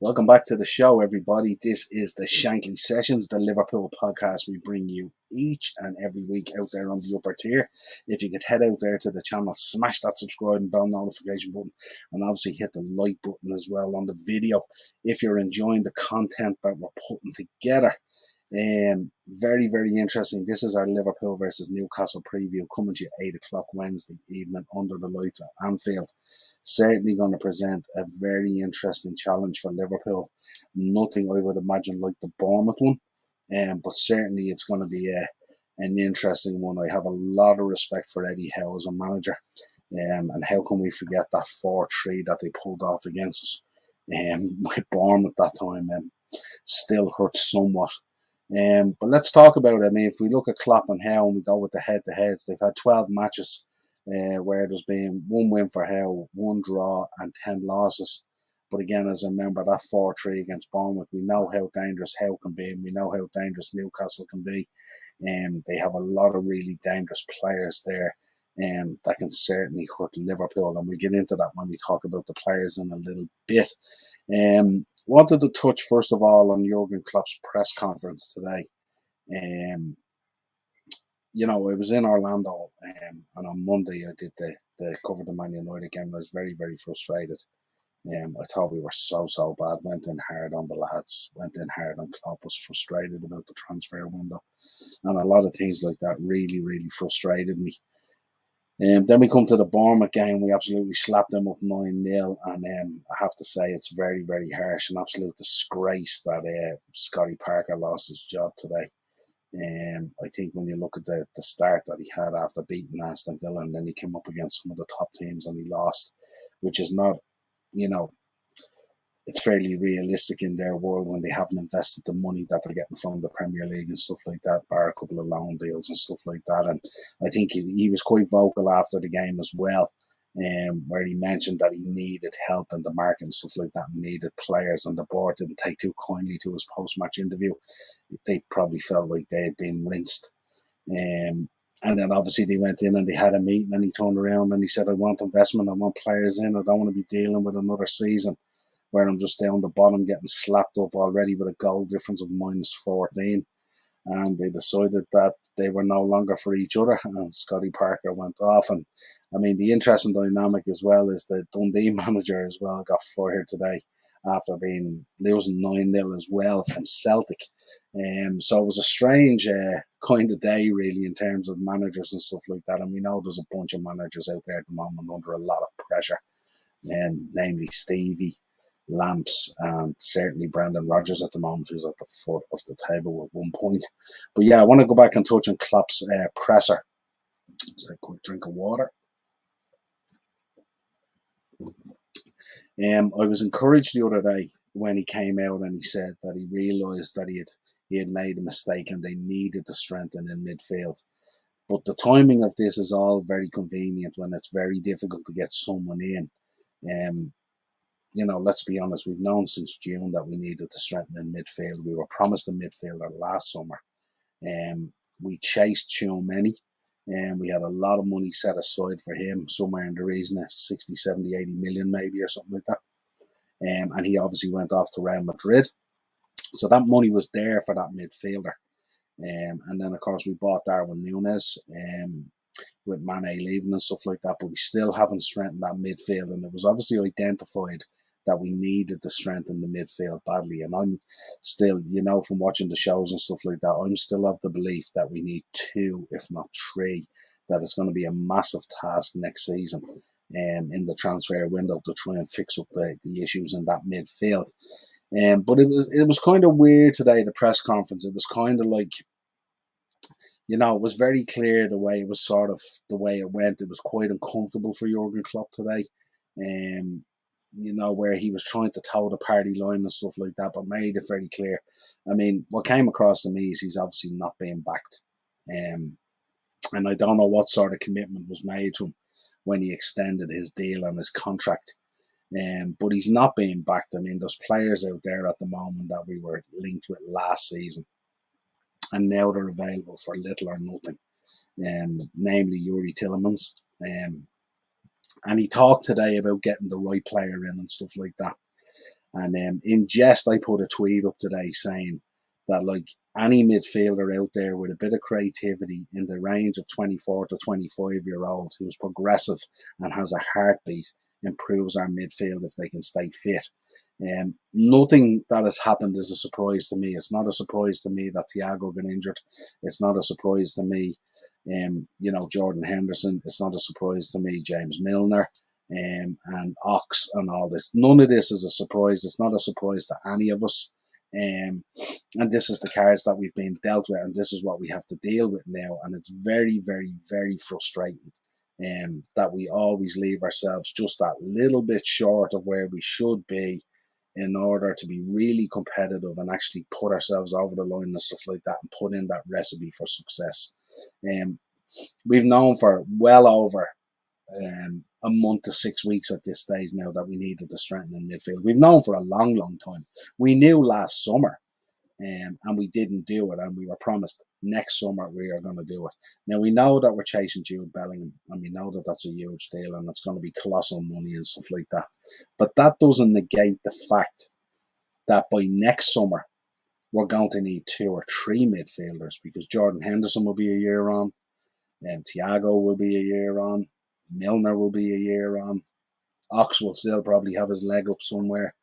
Welcome back to the show, everybody. This is the Shankly Sessions, the Liverpool podcast we bring you each and every week out there on the upper tier. If you could head out there to the channel, smash that subscribe and bell notification button, and obviously hit the like button as well on the video if you're enjoying the content that we're putting together. Very, very interesting. This is our Liverpool versus Newcastle preview coming to you 8 o'clock Wednesday evening under the lights at Anfield. Certainly going to present a very interesting challenge for Liverpool. Nothing I would imagine like the Bournemouth one, but certainly it's going to be an interesting one. I have a lot of respect for Eddie Howe as a manager, and how can we forget that 4-3 that they pulled off against us with Bournemouth that time? Still hurts somewhat. But let's talk about it. I mean, if we look at Klopp and Howe and we go with the head-to-heads, they've had 12 matches where there's been one win for Howe, one draw, and 10 losses. But again, as I remember, that 4-3 against Bournemouth, we know how dangerous Howe can be, and we know how dangerous Newcastle can be. They have a lot of really dangerous players there that can certainly hurt Liverpool, and we'll get into that when we talk about the players in a little bit. Wanted to touch first of all on Jurgen Klopp's press conference today. I was in Orlando, and on Monday I did the cover the Man United game. I was very, very frustrated. I thought we were so bad. Went in hard on the lads. Went in hard on Klopp. Was frustrated about the transfer window, and a lot of things like that really, really frustrated me. Then we come to the Bournemouth game. We absolutely slapped them up 9-0, and I have to say it's very, very harsh. An absolute disgrace that Scotty Parker lost his job today. I think when you look at the start that he had after beating Aston Villa, and then he came up against some of the top teams and he lost, which is not, it's fairly realistic in their world when they haven't invested the money that they're getting from the Premier League and stuff like that, bar a couple of loan deals and stuff like that. And I think he was quite vocal after the game as well, where he mentioned that he needed help in the market and stuff like that, and needed players, and the board didn't take too kindly to his post-match interview. They probably felt like they had been rinsed. And then obviously they went in and they had a meeting, and he turned around and he said, I want investment, I want players in, I don't want to be dealing with another season where I'm just down the bottom getting slapped up already with a goal difference of -14. And they decided that they were no longer for each other, and Scotty Parker went off. And I mean, the interesting dynamic as well is the Dundee manager as well got fired today after being losing 9-0 as well from Celtic. So it was a strange kind of day, really, in terms of managers and stuff like that. And we know there's a bunch of managers out there at the moment under a lot of pressure, namely Stevie, Lamps, and certainly Brendan Rodgers at the moment, who's at the foot of the table at one point. But yeah, I want to go back and touch on Klopp's presser. Just a quick drink of water. I was encouraged the other day when he came out and he said that he realised that he had made a mistake and they needed to strengthen in midfield. But the timing of this is all very convenient when it's very difficult to get someone in. Let's be honest, we've known since June that we needed to strengthen in midfield. We were promised a midfielder last summer. We chased Tchouameni, and we had a lot of money set aside for him, somewhere in the region of 60, 70, 80 million maybe, or something like that. And he obviously went off to Real Madrid. So that money was there for that midfielder. And then, of course, we bought Darwin Núñez with Mane leaving and stuff like that, but we still haven't strengthened that midfield. And it was obviously identified that we needed to strengthen the midfield badly. And I'm still, from watching the shows and stuff like that, I'm still of the belief that we need 2, if not 3, that it's going to be a massive task next season in the transfer window to try and fix up the issues in that midfield. But it was kind of weird today, the press conference. It was kind of like, it was very clear the way it was sort of the way it went. It was quite uncomfortable for Jurgen Klopp today. Where he was trying to toe the party line and stuff like that, but made it very clear. I mean, what came across to me is he's obviously not being backed. And I don't know what sort of commitment was made to him when he extended his deal and his contract. But he's not being backed. I mean, there's players out there at the moment that we were linked with last season, and now they're available for little or nothing, namely Yuri Tillemans. And he talked today about getting the right player in and stuff like that. And in jest, I put a tweet up today saying that, like, any midfielder out there with a bit of creativity in the range of 24 to 25-year-old who's progressive and has a heartbeat improves our midfield if they can stay fit. Nothing that has happened is a surprise to me. It's not a surprise to me that Thiago got injured. It's not a surprise to me, Jordan Henderson. It's not a surprise to me, James Milner, and Ox and all this. None of this is a surprise. It's not a surprise to any of us. And this is the cards that we've been dealt with, and this is what we have to deal with now. And it's very, very, very frustrating that we always leave ourselves just that little bit short of where we should be in order to be really competitive and actually put ourselves over the line and stuff like that and put in that recipe for success. We've known for well over a month to 6 weeks at this stage now that we needed to strengthen in midfield. We've known for a long, long time. We knew last summer, and we didn't do it, and we were promised next summer we are going to do it. Now we know that we're chasing Jude Bellingham, and we know that that's a huge deal, and it's going to be colossal money and stuff like that. But that doesn't negate the fact that by next summer we're going to need 2 or 3 midfielders, because Jordan Henderson will be a year on, and Thiago will be a year on, Milner will be a year on, Ox will still probably have his leg up somewhere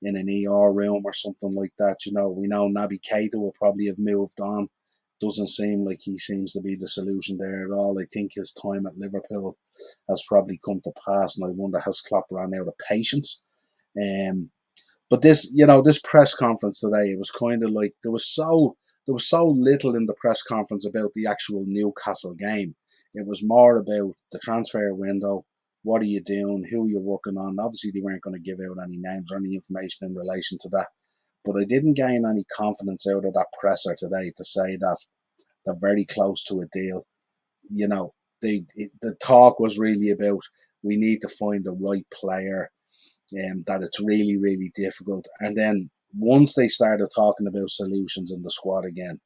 in an ER room or something like that. We know Naby Keita will probably have moved on. Doesn't seem like he seems to be the solution there at all. I think his time at Liverpool has probably come to pass, and I wonder has Klopp ran out of patience. But this press conference today, it was kind of like there was so little in the press conference about the actual Newcastle game. It was more about the transfer window. What are you doing? Who are you working on? Obviously, they weren't going to give out any names or any information in relation to that. But I didn't gain any confidence out of that presser today to say that they're very close to a deal. The talk was really about we need to find the right player, that it's really, really difficult. And then once they started talking about solutions in the squad again,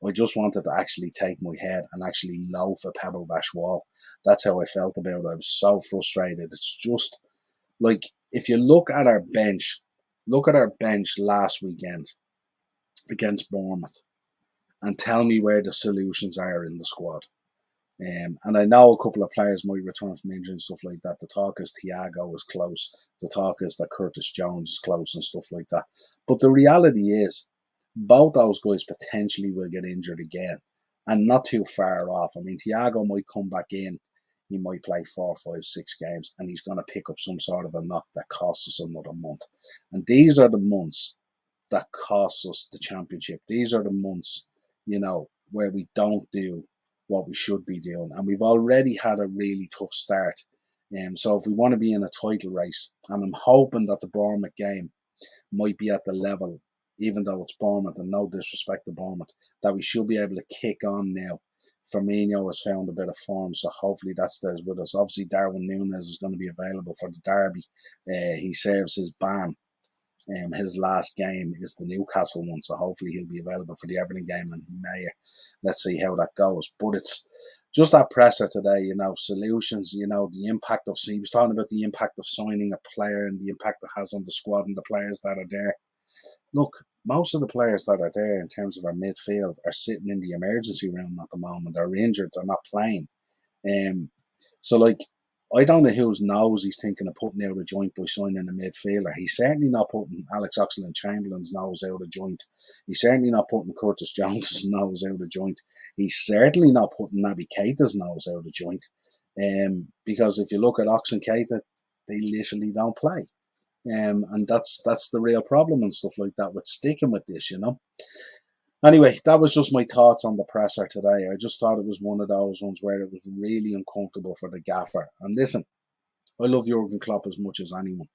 I just wanted to actually take my head and actually loaf a pebble dash wall. That's how I felt about it. I was so frustrated. It's just like, if you look at our bench last weekend against Bournemouth and tell me where the solutions are in the squad. And I know a couple of players might return from injury and stuff like that. The talk is Thiago is close. The talk is that Curtis Jones is close and stuff like that. But the reality is, both those guys potentially will get injured again, and not too far off. I mean, Thiago might come back in. He might play 4, 5, 6 games, and he's going to pick up some sort of a knock that costs us another month. And these are the months that costs us the championship. These are the months, where we don't do what we should be doing. And we've already had a really tough start. So if we want to be in a title race, and I'm hoping that the Bournemouth game might be at the level, even though it's Bournemouth, and no disrespect to Bournemouth, that we should be able to kick on now. Firmino has found a bit of form, so hopefully that stays with us. Obviously, Darwin Núñez is going to be available for the derby. He serves his ban. His last game is the Newcastle one, so hopefully he'll be available for the Everton game in May. Let's see how that goes. But it's just that presser today, solutions, the impact of, he was talking about the impact of signing a player and the impact it has on the squad and the players that are there. Look, most of the players that are there in terms of our midfield are sitting in the emergency room at the moment. They're injured, they're not playing. So, like, I don't know whose nose he's thinking of putting out of joint by signing a midfielder. He's certainly not putting Alex Oxlade-Chamberlain's nose out of joint. He's certainly not putting Curtis Jones' nose out of joint. He's certainly not putting Naby Keita's nose out of joint. Because if you look at Ox and Keita, they literally don't play. And that's the real problem and stuff like that with sticking with this, Anyway, that was just my thoughts on the presser today. I just thought it was one of those ones where it was really uncomfortable for the gaffer. And listen, I love Jurgen Klopp as much as anyone.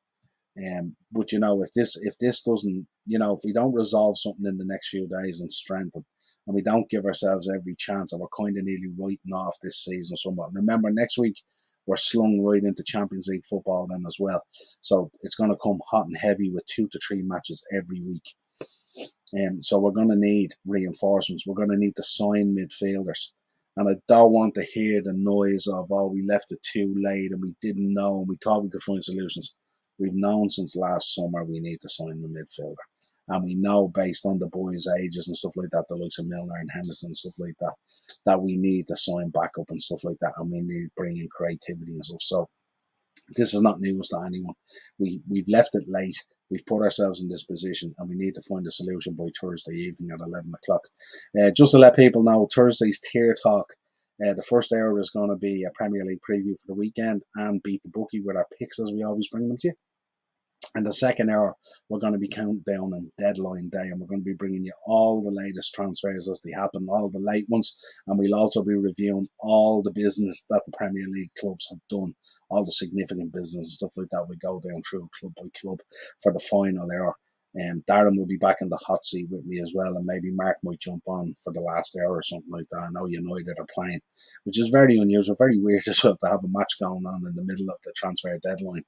But if this doesn't, if we don't resolve something in the next few days and strengthen, and we don't give ourselves every chance, and we're kind of nearly writing off this season somewhat. Remember, next week we're slung right into Champions League football then as well. So it's going to come hot and heavy with 2 to 3 matches every week. So we're going to need reinforcements. We're going to need to sign midfielders. And I don't want to hear the noise of, we left it too late and we didn't know and we thought we could find solutions. We've known since last summer we need to sign the midfielder. And we know based on the boys' ages and stuff like that, the likes of Milner and Henderson and stuff like that, that we need to sign backup and stuff like that, and we need to bring in creativity and stuff. So this is not news to anyone. We've left it late. We've put ourselves in this position, and we need to find a solution by Thursday evening at 11 o'clock. Just to let people know, Thursday's Tier Talk, the first hour is going to be a Premier League preview for the weekend and Beat the Bookie with our picks as we always bring them to you. And the second hour, we're going to be counting down on deadline day, and we're going to be bringing you all the latest transfers as they happen, all the late ones, and we'll also be reviewing all the business that the Premier League clubs have done, all the significant business and stuff like that. We go down through club by club for the final hour. And Darren will be back in the hot seat with me as well, and maybe Mark might jump on for the last hour or something like that. I know United are playing, which is very unusual, very weird as well to have a match going on in the middle of the transfer deadline.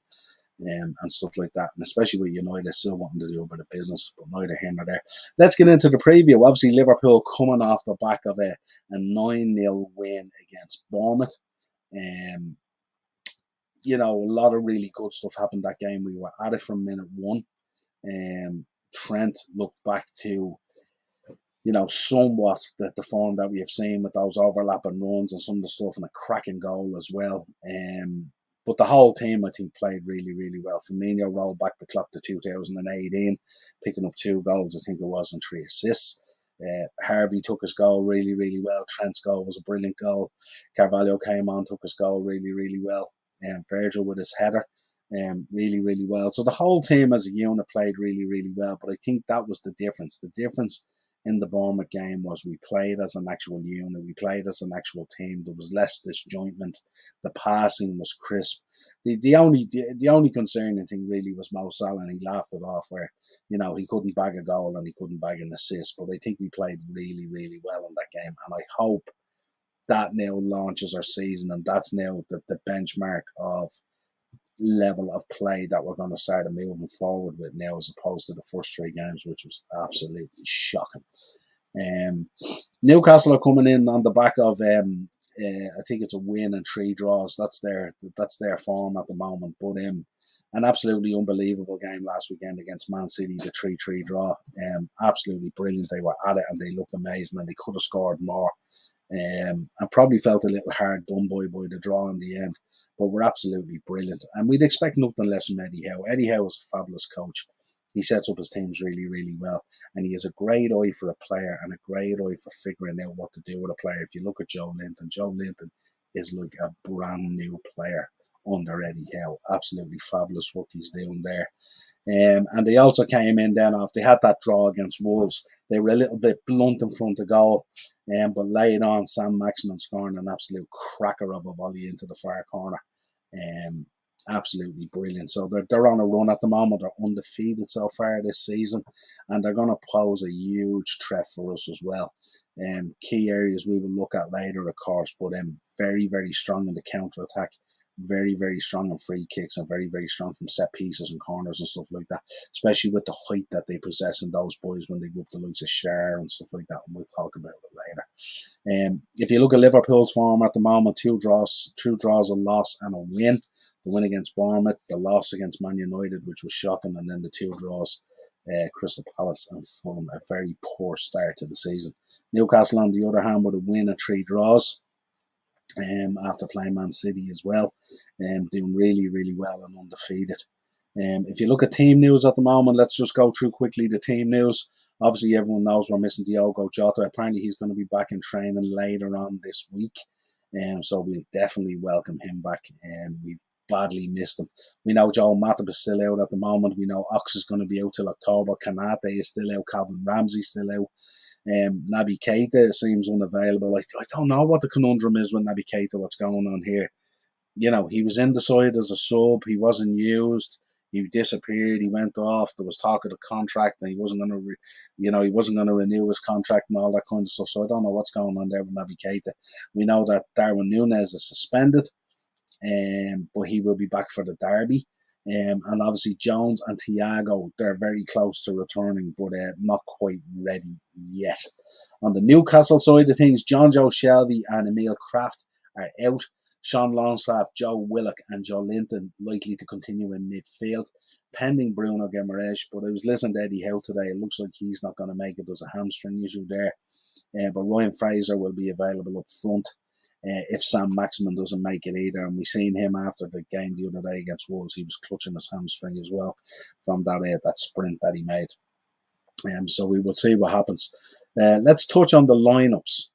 And stuff like that, and especially with United still wanting to do a bit of business, but neither here nor there. Let's get into the preview. Obviously, Liverpool coming off the back of a 9-0 win against Bournemouth. You know, a lot of really good stuff happened that game. We were at it from minute one. Trent looked back to, you know, somewhat the form that we have seen with those overlapping runs and some of the stuff, and a cracking goal as well. But the whole team, I think, played really, really well. Firmino rolled back the clock to 2018, picking up 2 goals, I think it was, and 3 assists. Harvey took his goal really, really well. Trent's goal was a brilliant goal. Carvalho came on, took his goal really, really well. Virgil with his header, really, really well. So the whole team as a unit played really, really well. But I think that was the difference. The difference in the Bournemouth game was we played as an actual unit. We played as an actual team. There was less disjointment. The passing was crisp. The only concerning thing really was Mo Salah, and he laughed it off where, you know, he couldn't bag a goal and he couldn't bag an assist. But I think we played really, really well in that game, and I hope that now launches our season, and that's now the benchmark of level of play that we're going to start moving forward with now, as opposed to the first 3 games, which was absolutely shocking. Newcastle are coming in on the back of I think it's a win and 3 draws. That's their form at the moment. But an absolutely unbelievable game last weekend against Man City, the 3-3 draw. Absolutely brilliant. They were at it and they looked amazing, and they could have scored more. I probably felt a little hard done by the draw in the end, but we're absolutely brilliant. And we'd expect nothing less from Eddie Howe. Eddie Howe is a fabulous coach. He sets up his teams really, really well. And he has a great eye for a player and a great eye for figuring out what to do with a player. If you look at Joe Linton is like a brand new player under Eddie Howe. Absolutely fabulous work he's doing there. And they also came in then off. They had that draw against Wolves. They were a little bit blunt in front of goal, but laid on Sam Maximin scoring an absolute cracker of a volley into the far corner. Absolutely brilliant. So they're on a run at the moment. They're undefeated so far this season, and they're going to pose a huge threat for us as well. Key areas we will look at later, of course, but very, very strong in the counter attack. Very, very strong on free kicks, and very, very strong from set pieces and corners and stuff like that, especially with the height that they possess in those boys when they go up the likes of Share and stuff like that, and we'll talk about it later. If you look at Liverpool's form at the moment, 2 draws, a loss and a win. The win against Bournemouth, the loss against Man United, which was shocking, and then the 2 draws, Crystal Palace and Fulham. A very poor start to the season. Newcastle, on the other hand, with a win and 3 draws. After playing Man City as well, doing really, really well and undefeated. If you look at team news at the moment, let's just go through quickly the team news. Obviously, everyone knows we're missing Diogo Jota. Apparently, he's going to be back in training later on this week, so we'll definitely welcome him back. We've badly missed him. We know Joel Matip is still out at the moment. We know Ox is going to be out till October. Kanate is still out. Calvin Ramsey still out. Naby Keita seems unavailable. I don't know what the conundrum is with Naby Keita, what's going on here. You know, he was in the side as a sub, he wasn't used, he disappeared, he went off, there was talk of the contract, and he wasn't going to renew his contract and all that kind of stuff. So I don't know what's going on there with Naby Keita. We know that Darwin Núñez is suspended, but he will be back for the derby. And obviously Jones and Thiago, they're very close to returning, but not quite ready yet. On the Newcastle side of things, John Joe Shelby and Emil Kraft are out. Sean Longstaff, Joe Willock, and Joe Linton likely to continue in midfield, pending Bruno Guimaraes. But I was listening to Eddie Howe today. It looks like he's not going to make it. There's a hamstring issue there. But Ryan Fraser will be available up front if Sam Maximin doesn't make it either. And we seen him after the game the other day against Wolves. He was clutching his hamstring as well from that sprint that he made. So we will see what happens. Let's touch on the lineups.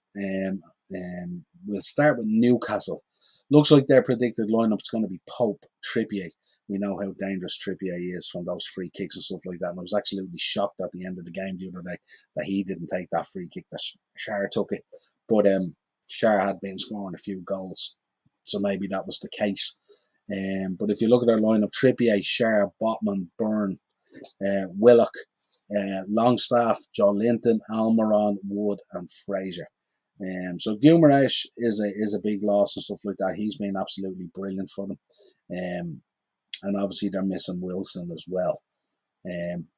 We'll start with Newcastle. Looks like their predicted lineup is going to be Pope, Trippier. We know how dangerous Trippier is from those free kicks and stuff like that. And I was absolutely shocked at the end of the game the other day that he didn't take that free kick, that Schär took it. But Schär had been scoring a few goals, so maybe that was the case. But if you look at their lineup, Trippier, Schär, Botman, Byrne, Willock, Longstaff, Joe Linton, Almiron, Wood, and Fraser. So Guimaraes is a big loss and stuff like that. He's been absolutely brilliant for them. And obviously they're missing Wilson as well.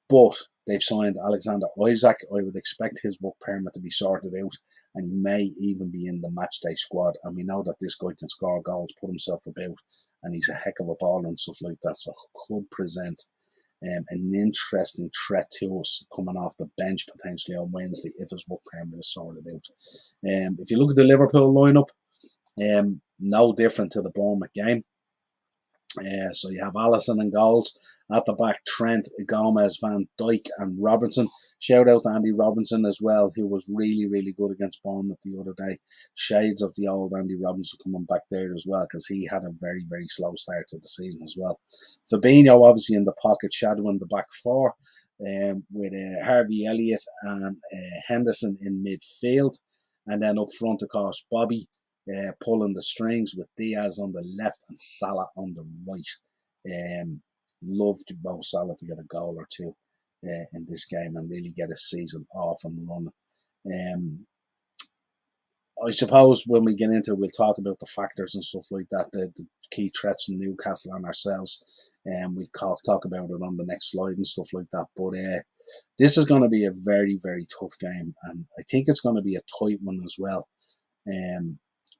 But they've signed Alexander Isak. I would expect his work permit to be sorted out, and he may even be in the matchday squad. And we know that this guy can score goals, put himself about, and he's a heck of a baller and stuff like that. So could present an interesting threat to us coming off the bench potentially on Wednesday if his work permit is sorted out. If you look at the Liverpool lineup, no different to the Bournemouth game. So you have Alisson in goals. At the back, Trent, Gomez, Van Dijk, and Robertson. Shout out to Andy Robinson as well, who was really, really good against Bournemouth the other day. Shades of the old Andy Robinson coming back there as well, because he had a very, very slow start to the season as well. Fabinho obviously in the pocket, shadowing the back four, with Harvey Elliott and Henderson in midfield. And then up front, of course, Bobby pulling the strings with Diaz on the left and Salah on the right. Loved both Salah to get a goal or two in this game and really get a season off and running. I suppose when we get into it, we'll talk about the factors and stuff like that, the key threats from Newcastle and ourselves. We'll talk about it on the next slide and stuff like that. But this is going to be a very, very tough game, and I think it's going to be a tight one as well.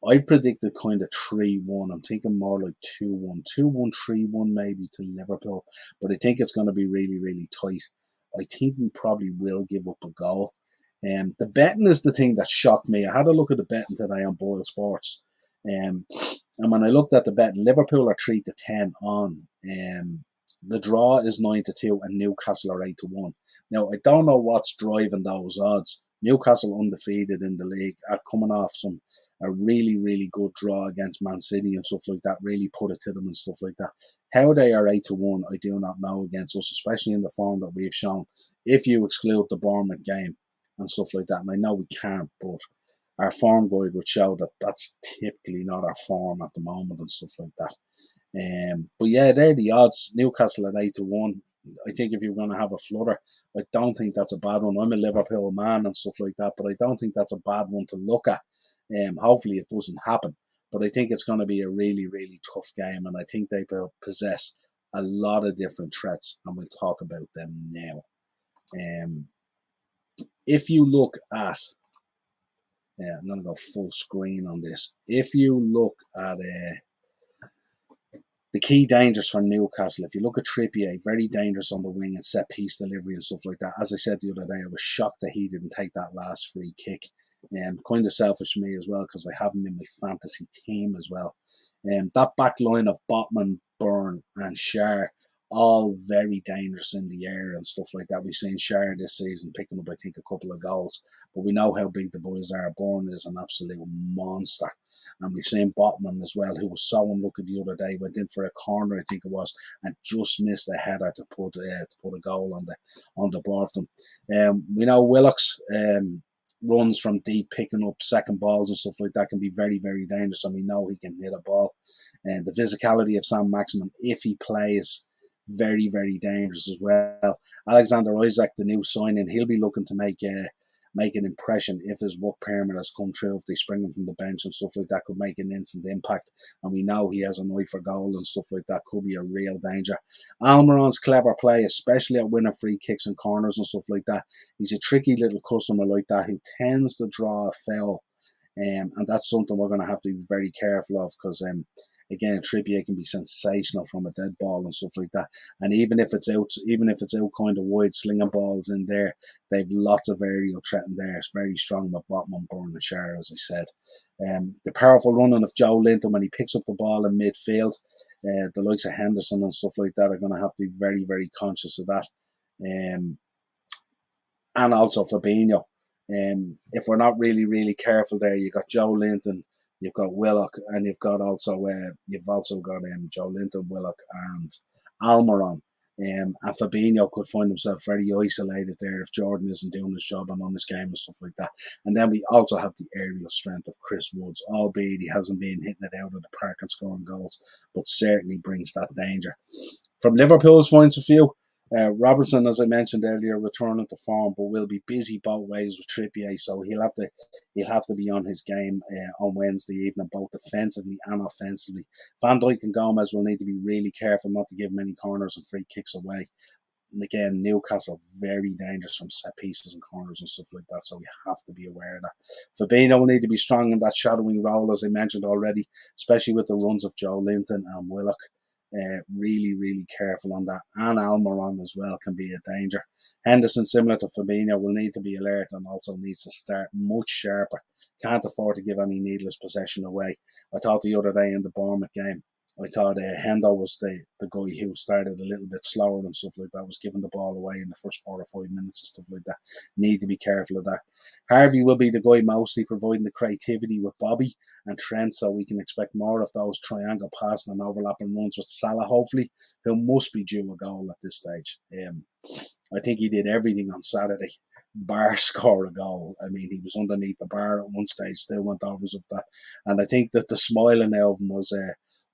I've predicted kind of 3-1. I'm thinking more like 2-1. 2-1, 3-1 maybe to Liverpool. But I think it's going to be really, really tight. I think we probably will give up a goal. The betting is the thing that shocked me. I had a look at the betting today on Boyle Sports. And when I looked at the betting, Liverpool are 3-10 on. The draw is 9-2 and Newcastle are 8-1. Now, I don't know what's driving those odds. Newcastle undefeated in the league are coming off a really, really good draw against Man City and stuff like that, really put it to them and stuff like that. How they are 8-1, I do not know against us, especially in the form that we've shown, if you exclude the Bournemouth game and stuff like that. And I know we can't, but our form guide would show that that's typically not our form at the moment and stuff like that. But yeah, they're the odds. Newcastle at 8-1. I think if you're going to have a flutter, I don't think that's a bad one. I'm a Liverpool man and stuff like that, but I don't think that's a bad one to look at. Hopefully it doesn't happen, but I think it's going to be a really, really tough game, and I think they possess a lot of different threats, and we'll talk about them now. If you look at, I'm going to go full screen on this. If you look at the key dangers for Newcastle, if you look at Trippier, very dangerous on the wing and set piece delivery and stuff like that. As I said the other day, I was shocked that he didn't take that last free kick. Kind of selfish for me as well, because I have him in my fantasy team as well. That back line of Botman, Byrne, and Schär, all very dangerous in the air and stuff like that. We've seen Schär this season picking up, I think, a couple of goals, but we know how big the boys are. Byrne is an absolute monster. And we've seen Botman as well, who was so unlucky the other day, went in for a corner, I think it was, and just missed a header to put a goal on the board for them. We know Willock's runs from deep, picking up second balls and stuff like that can be very, very dangerous, and we know he can hit a ball. And the physicality of Sam Maximin, if he plays, very, very dangerous as well. Alexander Isak, the new signing, he'll be looking to make an impression if his work permit has come through. If they spring him from the bench and stuff like that, could make an instant impact. And we know he has an eye for goal and stuff like that. Could be a real danger. Almiron's clever play, especially at winning free kicks and corners and stuff like that. He's a tricky little customer like that who tends to draw a foul And that's something we're going to have to be very careful of, because again, Trippier can be sensational from a dead ball and stuff like that. And even if it's out kind of wide, slinging balls in there, they've lots of aerial threat in there. It's very strong with Botman, Burn and Shara, as I said. The powerful running of Joe Linton when he picks up the ball in midfield, the likes of Henderson and stuff like that are going to have to be very, very conscious of that. And also Fabinho. If we're not really, really careful there, you've got Joe Linton, you've got Willock, and you've also got Joe Linton, Willock, and Almiron. And Fabinho could find himself very isolated there if Jordan isn't doing his job and on his game and stuff like that. And then we also have the aerial strength of Chris Woods, albeit he hasn't been hitting it out of the park and scoring goals, but certainly brings that danger. From Liverpool's points of view, Robertson, as I mentioned earlier, returning to form, but will be busy both ways with Trippier, so he'll have to be on his game on Wednesday evening, both defensively and offensively. Van Dijk and Gomez will need to be really careful not to give many corners and free kicks away. And again, Newcastle very dangerous from set pieces and corners and stuff like that, so we have to be aware of that. Fabinho will need to be strong in that shadowing role, as I mentioned already, especially with the runs of Joe Linton and Willock. Really, really careful on that. And Almiron as well can be a danger. Henderson, similar to Fabinho, will need to be alert and also needs to start much sharper. Can't afford to give any needless possession away. I thought the other day in the Bournemouth game, I thought Hendo was the guy who started a little bit slower and stuff like that, was giving the ball away in the first 4 or 5 minutes and stuff like that. Need to be careful of that. Harvey will be the guy mostly providing the creativity with Bobby and Trent, so we can expect more of those triangle passing and overlapping runs with Salah, hopefully, who must be due a goal at this stage. I think he did everything on Saturday, bar score a goal. I mean, he was underneath the bar at one stage, still went over of that. And I think that the smiling of him was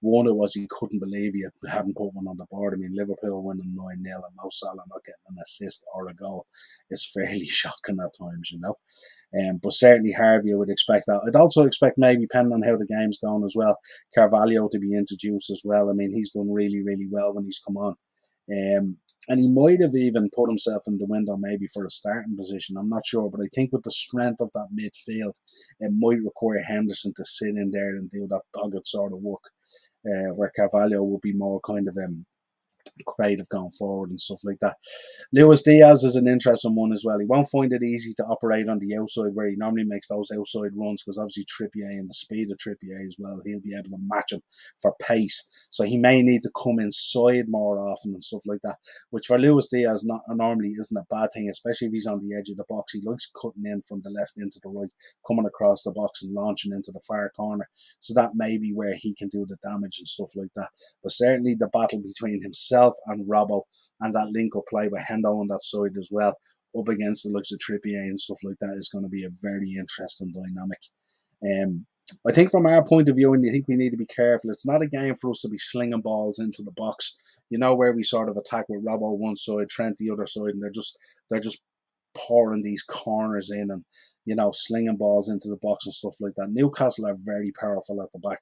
one, it was he couldn't believe he hadn't put one on the board. I mean, Liverpool winning 9-0 and Mo Salah not getting an assist or a goal is fairly shocking at times, you know. But certainly Harvey, I would expect that. I'd also expect, maybe depending on how the game's going as well, Carvalho to be introduced as well. I mean, he's done really, really well when he's come on. And he might have even put himself in the window maybe for a starting position. I'm not sure, but I think with the strength of that midfield, it might require Henderson to sit in there and do that dogged sort of work, where Carvalho will be more kind of creative going forward and stuff like that. Luis Diaz is an interesting one as well. He won't find it easy to operate on the outside where he normally makes those outside runs, because obviously Trippier and the speed of Trippier as well, he'll be able to match him for pace. So he may need to come inside more often and stuff like that, which for Luis Diaz normally isn't a bad thing, especially if he's on the edge of the box. He likes cutting in from the left into the right, coming across the box and launching into the far corner. So that may be where he can do the damage and stuff like that. But certainly the battle between himself and Robbo, and that link-up play with Hendo on that side as well, up against the likes of Trippier and stuff like that, is going to be a very interesting dynamic. I think from our point of view, and I think we need to be careful, it's not a game for us to be slinging balls into the box, you know, where we sort of attack with Robbo one side, Trent the other side, and they're just pouring these corners in and, you know, slinging balls into the box and stuff like that. Newcastle are very powerful at the back.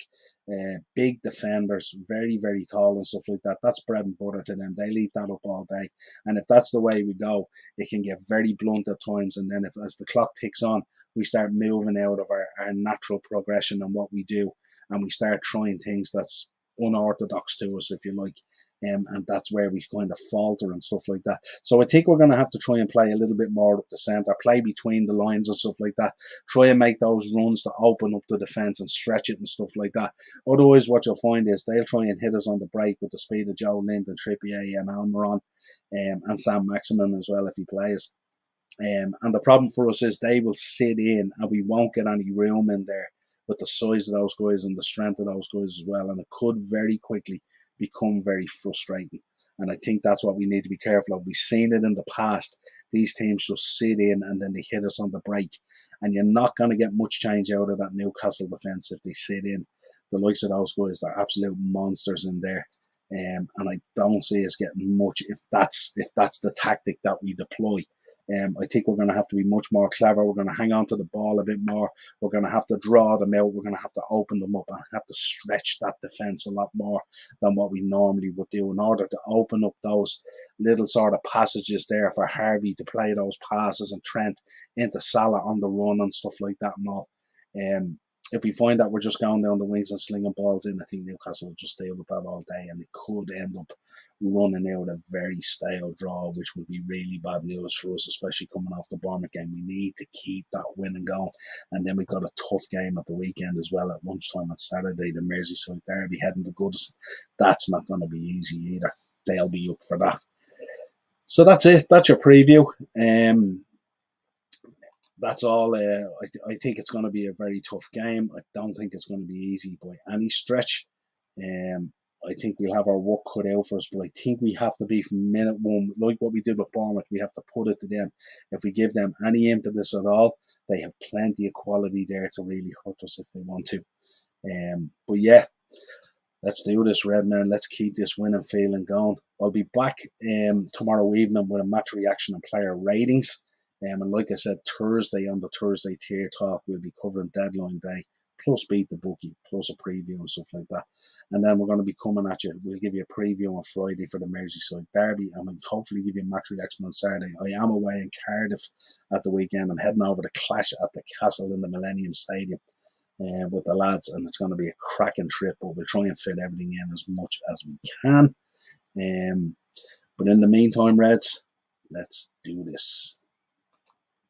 Big defenders, very, very tall and stuff like that. That's bread and butter to them. They'll eat that up all day. And if that's the way we go, it can get very blunt at times. And then as the clock ticks on, we start moving out of our natural progression and what we do. And we start trying things that's unorthodox to us, if you like. And that's where we kind of falter and stuff like that. So I think we're going to have to try and play a little bit more up the centre, play between the lines and stuff like that. Try and make those runs to open up the defence and stretch it and stuff like that. Otherwise, what you'll find is they'll try and hit us on the break with the speed of Joe Linton, Trippier and Almiron, and Sam Maximin as well if he plays. And the problem for us is they will sit in and we won't get any room in there with the size of those guys and the strength of those guys as well. And it could very quickly become very frustrating. And I think that's what we need to be careful of. We've seen it in the past. These teams just sit in and then they hit us on the break. And you're not going to get much change out of that Newcastle defence if they sit in. The likes of those guys, they're absolute monsters in there. And I don't see us getting much if that's the tactic that we deploy. I think we're going to have to be much more clever. We're going to hang on to the ball a bit more. We're going to have to draw them out. We're going to have to open them up and have to stretch that defence a lot more than what we normally would do in order to open up those little sort of passages there for Harvey to play those passes and Trent into Salah on the run and stuff like that and all. If we find that we're just going down the wings and slinging balls in, I think Newcastle will just deal with that all day, and it could end up running out a very stale draw, which would be really bad news for us, especially coming off the Bournemouth game. We need to keep that winning going. And then we've got a tough game at the weekend as well at lunchtime on Saturday, the Merseyside derby heading to Goodison. That's not going to be easy either. They'll be up for that. So that's it. That's your preview. That's all. I think it's going to be a very tough game. I don't think it's going to be easy by any stretch. I think we'll have our work cut out for us, but I think we have to be from minute one, like what we did with Bournemouth. We have to put it to them. If we give them any impetus at all, they have plenty of quality there to really hurt us if they want to. But yeah, let's do this, Redman. Let's keep this winning feeling going. I'll be back tomorrow evening with a match reaction and player ratings. And like I said, Thursday on the Thursday tier talk, we'll be covering deadline day, plus beat the bookie, plus a preview and stuff like that. And then we're going to be coming at you. We'll give you a preview on Friday for the Merseyside derby, and we'll hopefully give you a match reaction on Saturday. I am away in Cardiff at the weekend. I'm heading over to clash at the Castle in the Millennium Stadium with the lads, and it's going to be a cracking trip, but we'll try and fit everything in as much as we can. But in the meantime, Reds, let's do this.